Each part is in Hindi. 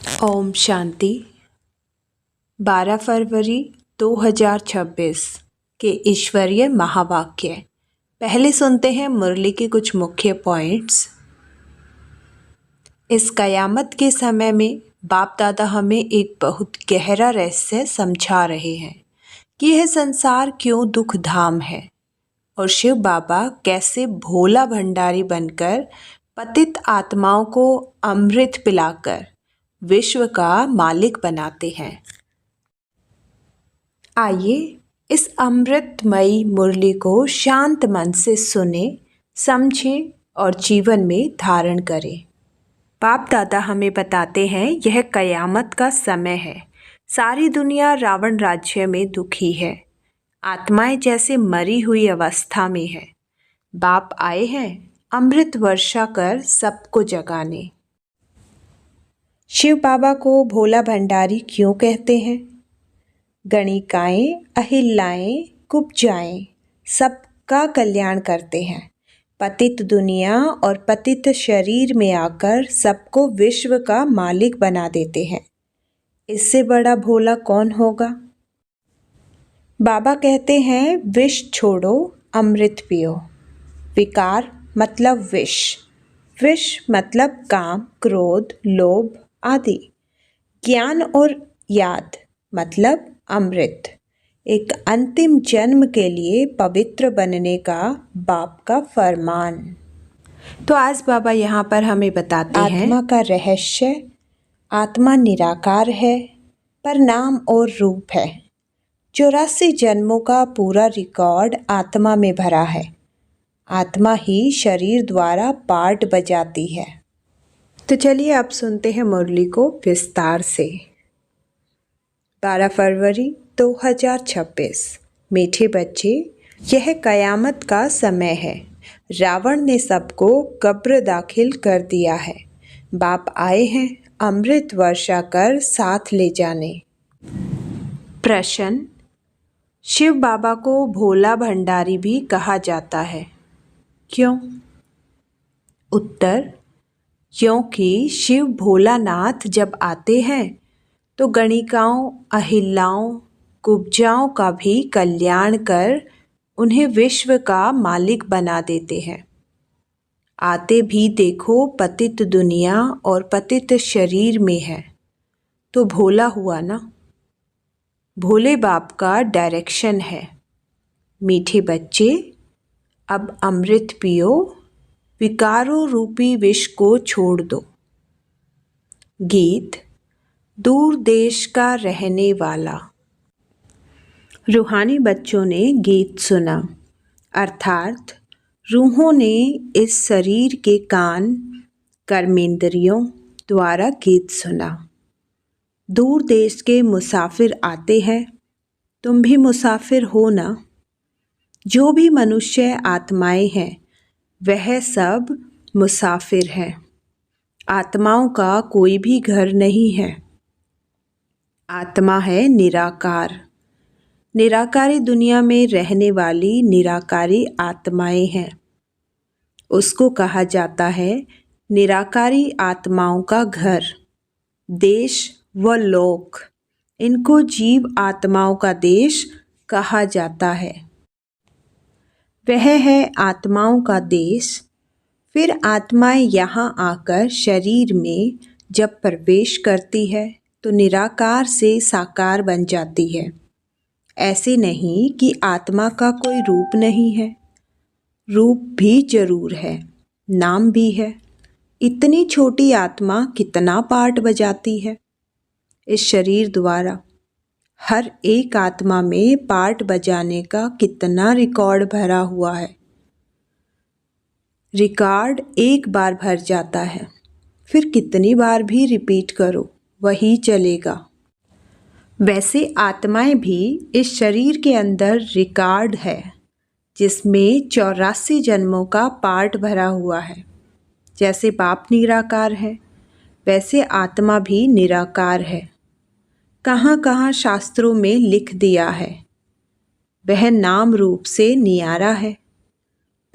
ओम शांति। 12 फरवरी 2026 के ईश्वरीय महावाक्य। पहले सुनते हैं मुरली के कुछ मुख्य पॉइंट्स। इस कयामत के समय में बाप दादा हमें एक बहुत गहरा रहस्य समझा रहे हैं कि यह संसार क्यों दुख धाम है और शिव बाबा कैसे भोला भंडारी बनकर पतित आत्माओं को अमृत पिलाकर विश्व का मालिक बनाते हैं। आइए इस अमृतमयी मुरली को शांत मन से सुने, समझें और जीवन में धारण करें। बाप दादा हमें बताते हैं यह कयामत का समय है। सारी दुनिया रावण राज्य में दुखी है। आत्माएं जैसे मरी हुई अवस्था में है। बाप आए हैं अमृत वर्षा कर सबको जगाने। शिव बाबा को भोला भंडारी क्यों कहते हैं? गणिकाएं, अहिल्याएं, कुब्जाएं सबका कल्याण करते हैं। पतित दुनिया और पतित शरीर में आकर सबको विश्व का मालिक बना देते हैं। इससे बड़ा भोला कौन होगा? बाबा कहते हैं विष छोड़ो, अमृत पियो। विकार मतलब विष, विष मतलब काम, क्रोध, लोभ आदि। ज्ञान और याद मतलब अमृत। एक अंतिम जन्म के लिए पवित्र बनने का बाप का फरमान। तो आज बाबा यहाँ पर हमें बताते हैं आत्मा का रहस्य। आत्मा निराकार है पर नाम और रूप है। 84 जन्मों का पूरा रिकॉर्ड आत्मा में भरा है। आत्मा ही शरीर द्वारा पार्ट बजाती है। तो चलिए अब सुनते हैं मुरली को विस्तार से। 12 फरवरी 2026। मीठे बच्चे, यह कयामत का समय है। रावण ने सबको कब्र दाखिल कर दिया है। बाप आए हैं अमृत वर्षा कर साथ ले जाने। प्रश्न: शिव बाबा को भोला भंडारी भी कहा जाता है, क्यों? उत्तर: क्योंकि शिव भोलानाथ जब आते हैं तो गणिकाओं, अहिल्याओं, कुब्जाओं का भी कल्याण कर उन्हें विश्व का मालिक बना देते हैं। आते भी देखो पतित दुनिया और पतित शरीर में है तो भोला हुआ ना। भोले बाप का डायरेक्शन है। मीठे बच्चे, अब अमृत पियो, विकारों रूपी विष को छोड़ दो। गीत: दूर देश का रहने वाला। रूहानी बच्चों ने गीत सुना, अर्थात रूहों ने इस शरीर के कान, कर्मेंद्रियों द्वारा गीत सुना। दूर देश के मुसाफिर आते हैं, तुम भी मुसाफिर हो ना। जो भी मनुष्य आत्माएं हैं वह सब मुसाफिर हैं। आत्माओं का कोई भी घर नहीं है। आत्मा है निराकार। निराकारी दुनिया में रहने वाली निराकारी आत्माएं हैं। उसको कहा जाता है निराकारी आत्माओं का घर, देश व लोक। इनको जीव आत्माओं का देश कहा जाता है। वह है आत्माओं का देश। फिर आत्माएं यहाँ आकर शरीर में जब प्रवेश करती है तो निराकार से साकार बन जाती है। ऐसे नहीं कि आत्मा का कोई रूप नहीं है। रूप भी जरूर है, नाम भी है। इतनी छोटी आत्मा कितना पार्ट बजाती है इस शरीर द्वारा। हर एक आत्मा में पार्ट बजाने का कितना रिकॉर्ड भरा हुआ है। रिकॉर्ड एक बार भर जाता है, फिर कितनी बार भी रिपीट करो वही चलेगा। वैसे आत्माएं भी इस शरीर के अंदर रिकॉर्ड है जिसमें 84 जन्मों का पार्ट भरा हुआ है। जैसे बाप निराकार है वैसे आत्मा भी निराकार है। कहाँ कहाँ शास्त्रों में लिख दिया है वह नाम रूप से नियारा है,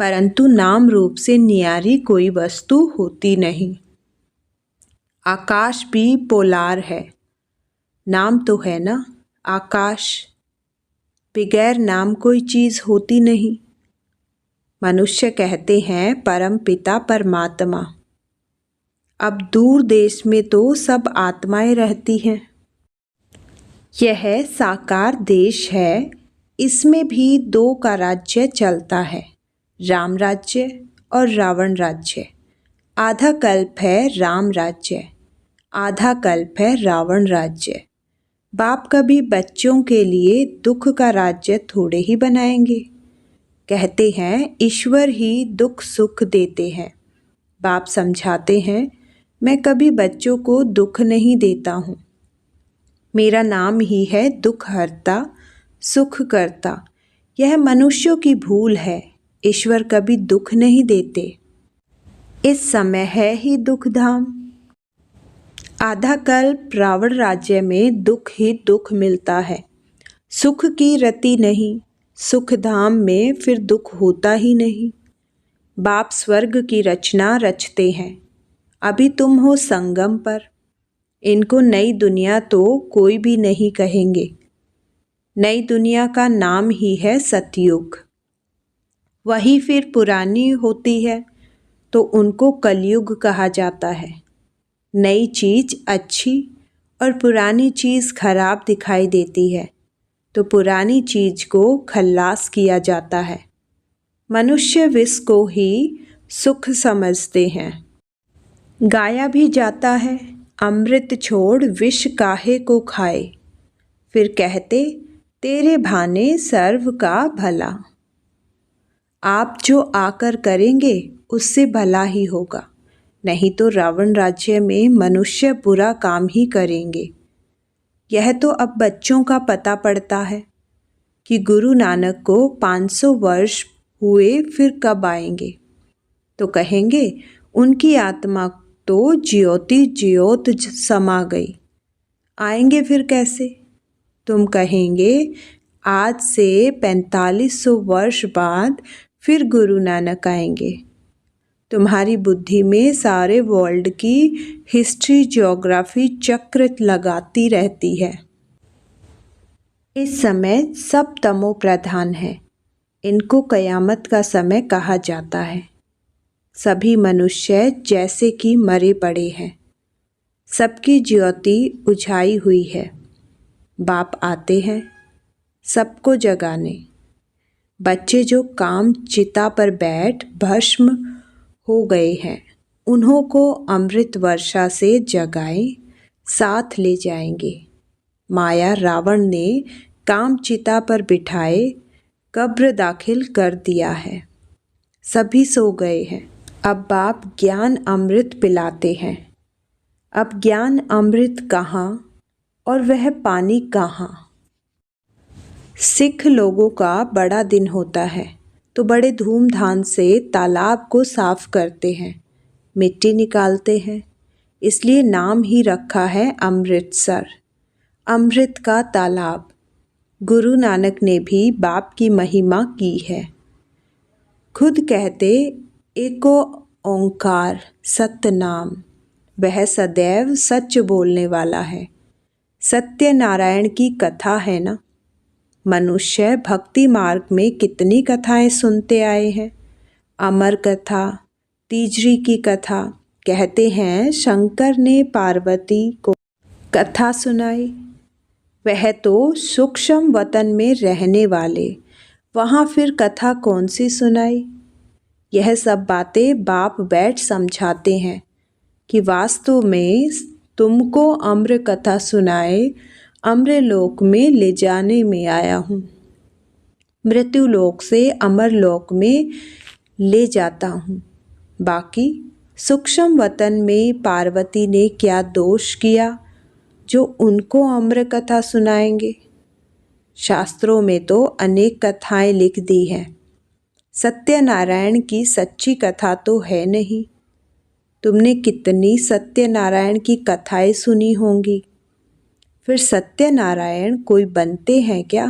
परंतु नाम रूप से नियारी कोई वस्तु होती नहीं। आकाश भी पोलार है। नाम तो है ना आकाश। बगैर नाम कोई चीज़ होती नहीं। मनुष्य कहते हैं परम पिता परमात्मा। अब दूर देश में तो सब आत्माएं रहती हैं। यह साकार देश है। इसमें भी दो का राज्य चलता है, राम राज्य और रावण राज्य। आधा कल्प है राम राज्य, आधा कल्प है रावण राज्य। बाप कभी बच्चों के लिए दुख का राज्य थोड़े ही बनाएंगे। कहते हैं ईश्वर ही दुख सुख देते हैं। बाप समझाते हैं मैं कभी बच्चों को दुख नहीं देता हूँ। मेरा नाम ही है दुख हरता सुख करता। यह मनुष्यों की भूल है। ईश्वर कभी दुख नहीं देते। इस समय है ही दुख धाम। आधा कल्प रावण राज्य में दुख ही दुख मिलता है। सुख की रति नहीं। सुख धाम में फिर दुख होता ही नहीं। बाप स्वर्ग की रचना रचते हैं। अभी तुम हो संगम पर। इनको नई दुनिया तो कोई भी नहीं कहेंगे। नई दुनिया का नाम ही है सतयुग। वही फिर पुरानी होती है तो उनको कलयुग कहा जाता है। नई चीज़ अच्छी और पुरानी चीज़ खराब दिखाई देती है तो पुरानी चीज़ को खल्लास किया जाता है। मनुष्य विष को ही सुख समझते हैं। गाया भी जाता है अमृत छोड़ विष काहे को खाए। फिर कहते तेरे भाने सर्व का भला। आप जो आकर करेंगे उससे भला ही होगा, नहीं तो रावण राज्य में मनुष्य बुरा काम ही करेंगे। यह तो अब बच्चों का पता पड़ता है कि गुरु नानक को 500 वर्ष हुए फिर कब आएंगे। तो कहेंगे उनकी आत्मा तो ज्योति ज्योत समा गई। आएंगे फिर कैसे। तुम कहेंगे आज से 4500 वर्ष बाद फिर गुरु नानक आएंगे। तुम्हारी बुद्धि में सारे वर्ल्ड की हिस्ट्री ज्योग्राफी चक्र लगाती रहती है। इस समय सब तमो प्रधान है। इनको कयामत का समय कहा जाता है। सभी मनुष्य जैसे कि मरे पड़े हैं। सबकी ज्योति उझाई हुई है। बाप आते हैं सबको जगाने। बच्चे जो काम चिता पर बैठ भस्म हो गए हैं उन्हों को अमृत वर्षा से जगाए साथ ले जाएंगे। माया रावण ने काम चिता पर बिठाए कब्र दाखिल कर दिया है। सभी सो गए हैं। अब बाप ज्ञान अमृत पिलाते हैं। अब ज्ञान अमृत कहाँ और वह पानी कहाँ। सिख लोगों का बड़ा दिन होता है तो बड़े धूमधाम से तालाब को साफ करते हैं, मिट्टी निकालते हैं। इसलिए नाम ही रखा है अमृतसर, अमृत का तालाब। गुरु नानक ने भी बाप की महिमा की है। खुद कहते एको ओंकार सत्य नाम, वह सदैव सच बोलने वाला है। सत्य नारायण की कथा है ना। मनुष्य भक्ति मार्ग में कितनी कथाएं सुनते आए हैं। अमर कथा, तीजरी की कथा। कहते हैं शंकर ने पार्वती को कथा सुनाई। वह तो सूक्ष्म वतन में रहने वाले, वहाँ फिर कथा कौन सी सुनाई। यह सब बातें बाप बैठ समझाते हैं कि वास्तव में तुमको अम्र कथा सुनाए अम्र लोक में ले जाने में आया हूँ। मृत्यु लोक से अमर लोक में ले जाता हूँ। बाकी सूक्ष्म वतन में पार्वती ने क्या दोष किया जो उनको अम्र कथा सुनाएंगे। शास्त्रों में तो अनेक कथाएं लिख दी हैं। सत्यनारायण की सच्ची कथा तो है नहीं। तुमने कितनी सत्यनारायण की कथाएं सुनी होंगी। फिर सत्यनारायण कोई बनते हैं क्या,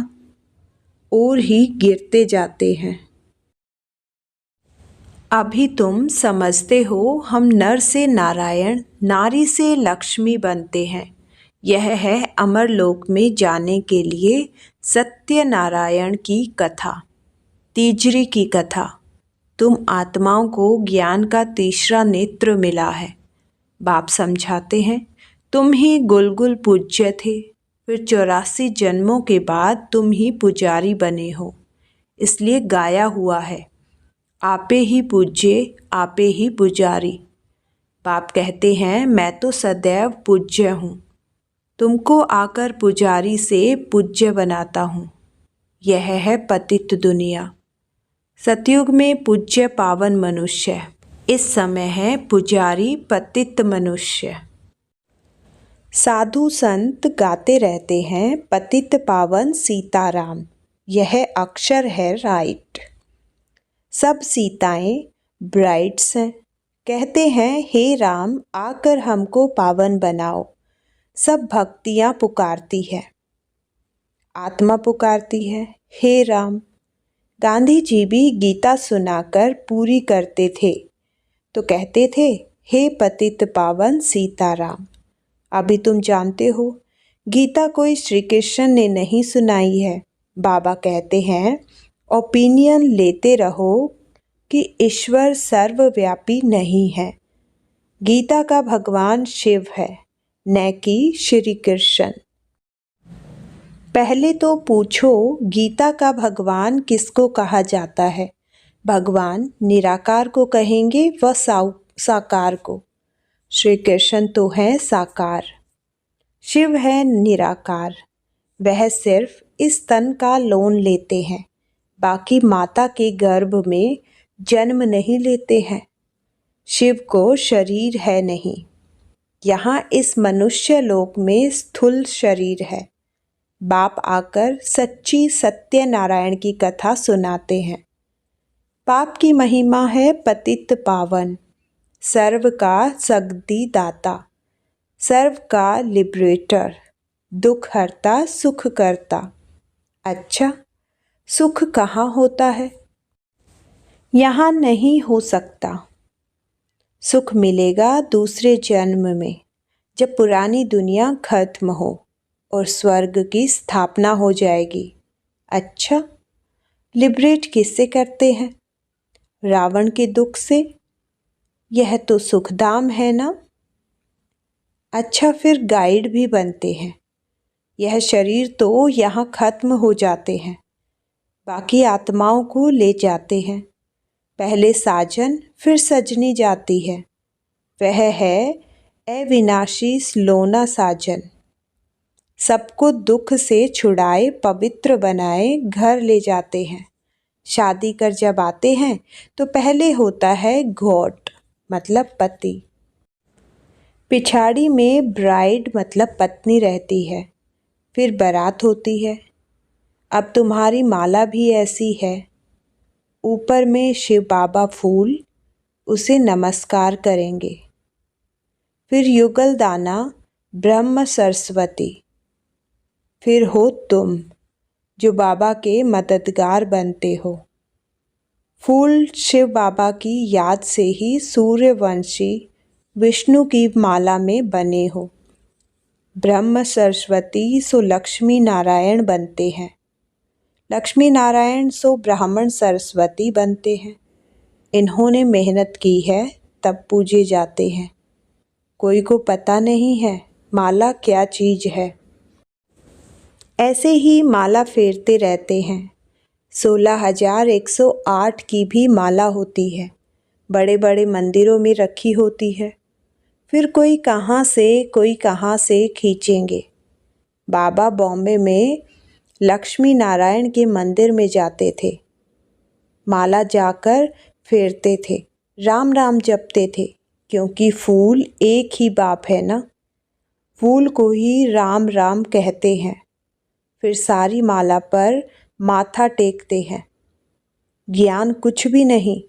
और ही गिरते जाते हैं। अभी तुम समझते हो हम नर से नारायण, नारी से लक्ष्मी बनते हैं। यह है अमरलोक में जाने के लिए सत्यनारायण की कथा, तीजरी की कथा। तुम आत्माओं को ज्ञान का तीसरा नेत्र मिला है। बाप समझाते हैं, तुम ही गुलगुल पूज्य थे, फिर 84 जन्मों के बाद तुम ही पुजारी बने हो। इसलिए गाया हुआ है, आपे ही पूज्य आपे ही पुजारी। बाप कहते हैं, मैं तो सदैव पूज्य हूँ, तुमको आकर पुजारी से पूज्य बनाता हूँ। यह है पतित दुनिया। सतयुग में पूज्य पावन मनुष्य, इस समय है पुजारी पतित मनुष्य। साधु संत गाते रहते हैं, पतित पावन सीताराम। यह अक्षर है राइट। सब सीताएं ब्राइड्स हैं। कहते हैं, हे राम आकर हमको पावन बनाओ। सब भक्तियाँ पुकारती है, आत्मा पुकारती है, हे राम। गांधी जी भी गीता सुनाकर पूरी करते थे तो कहते थे, हे पतित पावन सीताराम। अभी तुम जानते हो गीता कोई श्री कृष्ण ने नहीं सुनाई है। बाबा कहते हैं, ओपिनियन लेते रहो कि ईश्वर सर्वव्यापी नहीं है। गीता का भगवान शिव है, न कि श्री कृष्ण। पहले तो पूछो, गीता का भगवान किसको कहा जाता है? भगवान निराकार को कहेंगे व साकार को। श्री कृष्ण तो है साकार, शिव है निराकार। वह सिर्फ इस तन का लोन लेते हैं, बाकी माता के गर्भ में जन्म नहीं लेते हैं। शिव को शरीर है नहीं। यहाँ इस मनुष्य लोक में स्थूल शरीर है। बाप आकर सच्ची सत्यनारायण की कथा सुनाते हैं। पाप की महिमा है पतित पावन, सर्व का सद्गति दाता, सर्व का लिबरेटर, दुख हरता सुख करता। अच्छा, सुख कहाँ होता है? यहाँ नहीं हो सकता। सुख मिलेगा दूसरे जन्म में, जब पुरानी दुनिया खत्म हो और स्वर्ग की स्थापना हो जाएगी। अच्छा, लिबरेट किससे करते हैं? रावण के दुख से। यह तो सुखधाम है ना। अच्छा, फिर गाइड भी बनते हैं। यह शरीर तो यहाँ खत्म हो जाते हैं, बाकी आत्माओं को ले जाते हैं। पहले साजन फिर सजनी जाती है। वह है अविनाशी स्लोना साजन। सबको दुख से छुड़ाए पवित्र बनाए घर ले जाते हैं। शादी कर जब आते हैं तो पहले होता है घोट मतलब पति, पिछाड़ी में ब्राइड मतलब पत्नी रहती है, फिर बारात होती है। अब तुम्हारी माला भी ऐसी है, ऊपर में शिव बाबा फूल, उसे नमस्कार करेंगे। फिर युगल दाना ब्रह्म सरस्वती। फिर हो तुम जो बाबा के मददगार बनते हो। फूल शिव बाबा की याद से ही सूर्यवंशी विष्णु की माला में बने हो। ब्रह्म सरस्वती सो लक्ष्मी नारायण बनते हैं, लक्ष्मी नारायण सो ब्राह्मण सरस्वती बनते हैं। इन्होंने मेहनत की है तब पूजे जाते हैं। कोई को पता नहीं है माला क्या चीज़ है। ऐसे ही माला फेरते रहते हैं। 16,108 की भी माला होती है, बड़े बड़े मंदिरों में रखी होती है। फिर कोई कहाँ से खींचेंगे। बाबा बॉम्बे में लक्ष्मी नारायण के मंदिर में जाते थे, माला जाकर फेरते थे, राम राम जपते थे, क्योंकि फूल एक ही बाप है ना। फूल को ही राम राम कहते हैं। फिर सारी माला पर माथा टेकते हैं। ज्ञान कुछ भी नहीं।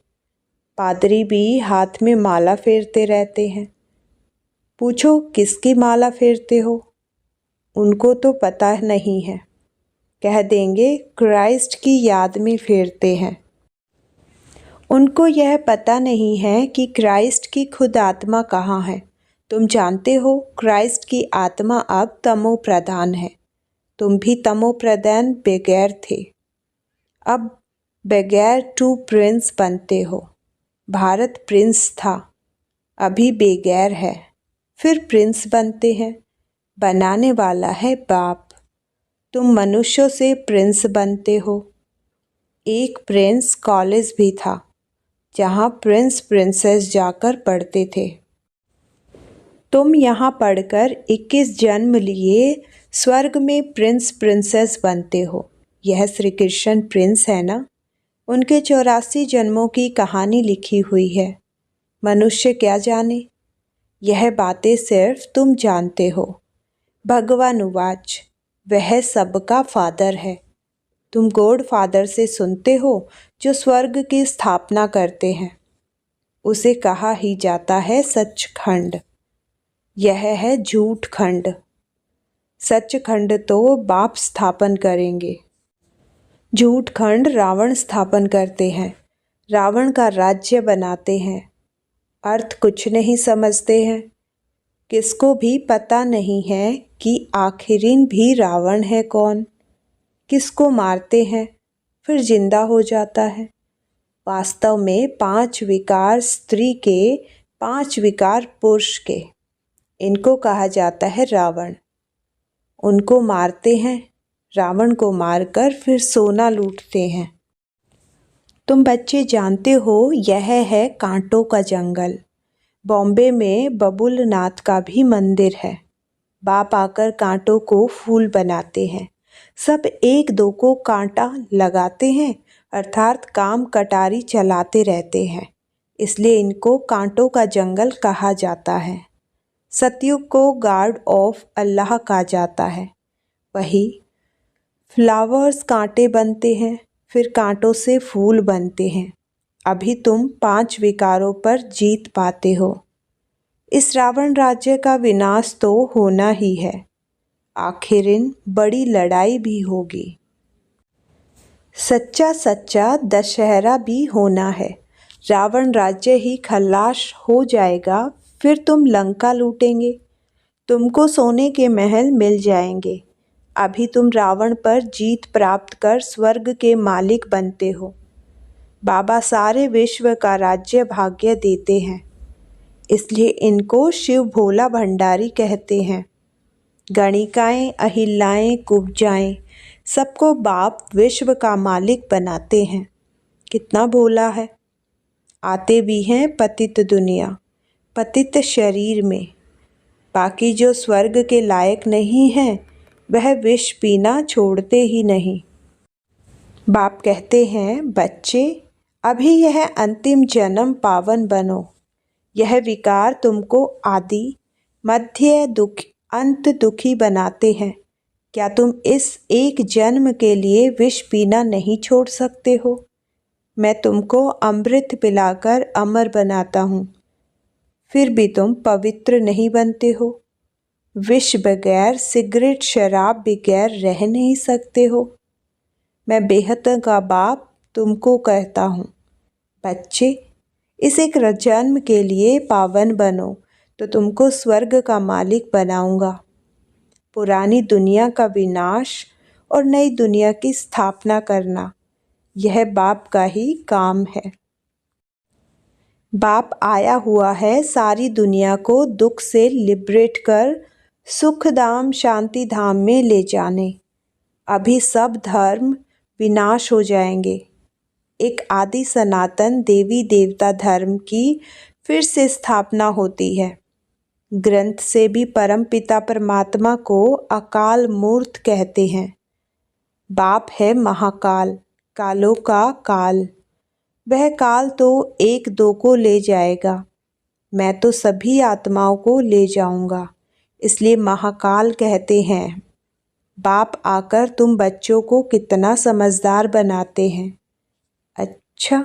पादरी भी हाथ में माला फेरते रहते हैं। पूछो किसकी माला फेरते हो? उनको तो पता नहीं है। कह देंगे क्राइस्ट की याद में फेरते हैं। उनको यह पता नहीं है कि क्राइस्ट की खुद आत्मा कहाँ है। तुम जानते हो, क्राइस्ट की आत्मा अब तमो प्रधान है। तुम भी तमो प्रधान बगैर थे, अब बगैर टू प्रिंस बनते हो। भारत प्रिंस था, अभी बेगैर है, फिर प्रिंस बनते हैं। बनाने वाला है बाप। तुम मनुष्यों से प्रिंस बनते हो। एक प्रिंस कॉलेज भी था, जहाँ प्रिंस प्रिंसेस जाकर पढ़ते थे। तुम यहाँ पढ़कर 21 जन्म लिए स्वर्ग में प्रिंस प्रिंसेस बनते हो। यह श्री कृष्ण प्रिंस है ना? उनके 84 जन्मों की कहानी लिखी हुई है। मनुष्य क्या जाने, यह बातें सिर्फ तुम जानते हो। भगवान उवाच, वह सबका फादर है। तुम गॉड फादर से सुनते हो, जो स्वर्ग की स्थापना करते हैं। उसे कहा ही जाता है सचखंड। यह है झूठ खंड। सचखंड तो बाप स्थापन करेंगे। झूठ खंड रावण स्थापन करते हैं, रावण का राज्य बनाते हैं। अर्थ कुछ नहीं समझते हैं। किसको भी पता नहीं है कि आखिरीन भी रावण है कौन। किसको मारते हैं, फिर जिंदा हो जाता है। वास्तव में 5 विकार स्त्री के, 5 विकार पुरुष के। इनको कहा जाता है रावण। उनको मारते हैं, रावण को मारकर फिर सोना लूटते हैं। तुम बच्चे जानते हो, यह है कांटों का जंगल। बॉम्बे में बबुलनाथ का भी मंदिर है। बाप आकर कांटों को फूल बनाते हैं। सब एक दो को कांटा लगाते हैं, अर्थात काम कटारी चलाते रहते हैं। इसलिए इनको कांटों का जंगल कहा जाता है। सतयुग को गार्ड ऑफ अल्लाह कहा जाता है। वही फ्लावर्स कांटे बनते हैं, फिर कांटों से फूल बनते हैं। अभी तुम 5 विकारों पर जीत पाते हो। इस रावण राज्य का विनाश तो होना ही है। आखिरिन बड़ी लड़ाई भी होगी। सच्चा सच्चा दशहरा भी होना है। रावण राज्य ही खल्लास हो जाएगा, फिर तुम लंका लूटेंगे। तुमको सोने के महल मिल जाएंगे। अभी तुम रावण पर जीत प्राप्त कर स्वर्ग के मालिक बनते हो। बाबा सारे विश्व का राज्य भाग्य देते हैं, इसलिए इनको शिव भोला भंडारी कहते हैं। गणिकाएं, अहिल्याएं, कुब्जाएं, सबको बाप विश्व का मालिक बनाते हैं। कितना भोला है। आते भी हैं पतित दुनिया, पतित शरीर में। बाकी जो स्वर्ग के लायक नहीं हैं, वह विष पीना छोड़ते ही नहीं। बाप कहते हैं, बच्चे अभी यह अंतिम जन्म पावन बनो। यह विकार तुमको आदि, मध्य, दुख, अंत दुखी बनाते हैं। क्या तुम इस एक जन्म के लिए विष पीना नहीं छोड़ सकते हो? मैं तुमको अमृत पिलाकर अमर बनाता हूँ, फिर भी तुम पवित्र नहीं बनते हो। विष बगैर, सिगरेट शराब बगैर रह नहीं सकते हो। मैं बेहद का बाप तुमको कहता हूँ, बच्चे इस एक जन्म के लिए पावन बनो, तो तुमको स्वर्ग का मालिक बनाऊंगा। पुरानी दुनिया का विनाश और नई दुनिया की स्थापना करना, यह बाप का ही काम है। बाप आया हुआ है सारी दुनिया को दुख से लिबरेट कर सुख धाम, शांति धाम में ले जाने। अभी सब धर्म विनाश हो जाएंगे। एक आदि सनातन देवी देवता धर्म की फिर से स्थापना होती है। ग्रंथ से भी परम पिता परमात्मा को अकाल मूर्त कहते हैं। बाप है महाकाल, कालों का काल। वह काल तो एक दो को ले जाएगा, मैं तो सभी आत्माओं को ले जाऊंगा, इसलिए महाकाल कहते हैं। बाप आकर तुम बच्चों को कितना समझदार बनाते हैं। अच्छा,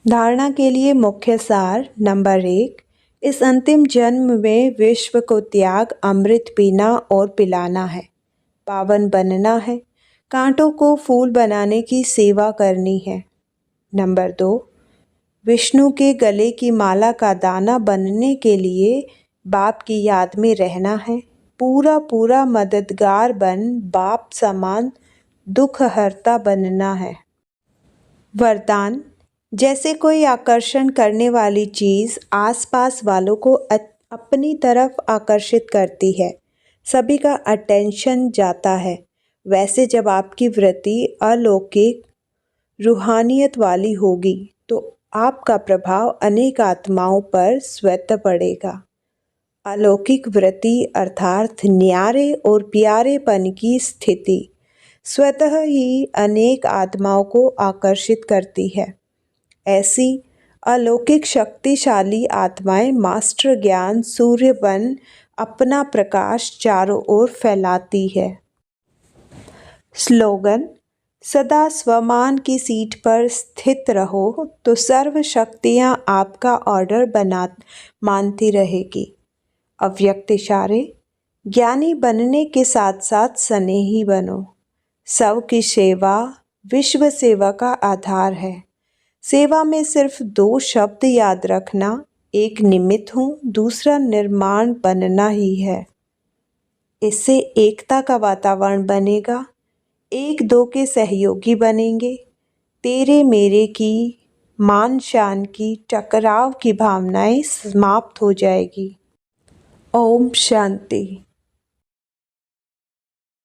धारणा के लिए मुख्य सार नंबर 1, इस अंतिम जन्म में विश्व को त्याग, अमृत पीना और पिलाना है, पावन बनना है, कांटों को फूल बनाने की सेवा करनी है। नंबर 2, विष्णु के गले की माला का दाना बनने के लिए बाप की याद में रहना है। पूरा पूरा मददगार बन बाप समान दुख हरता बनना है। वरदान, जैसे कोई आकर्षण करने वाली चीज़ आसपास वालों को अपनी तरफ आकर्षित करती है, सभी का अटेंशन जाता है, वैसे जब आपकी वृत्ति अलौकिक रूहानियत वाली होगी तो आपका प्रभाव अनेक आत्माओं पर स्वतः पड़ेगा। अलौकिक वृत्ति अर्थात न्यारे और प्यारेपन की स्थिति स्वतः ही अनेक आत्माओं को आकर्षित करती है। ऐसी अलौकिक शक्तिशाली आत्माएं मास्टर ज्ञान सूर्य बन अपना प्रकाश चारों ओर फैलाती है। स्लोगन, सदा स्वमान की सीट पर स्थित रहो तो सर्व शक्तियाँ आपका ऑर्डर मानती रहेगी। अव्यक्त इशारे, ज्ञानी बनने के साथ साथ स्नेही बनो। सब की सेवा विश्व सेवा का आधार है। सेवा में सिर्फ 2 शब्द याद रखना, एक निमित्त हूँ, दूसरा निर्माण बनना ही है। इससे एकता का वातावरण बनेगा, 1-2 के सहयोगी बनेंगे। तेरे मेरे की, मान शान की, टकराव की भावनाएं समाप्त हो जाएगी। ओम शांति।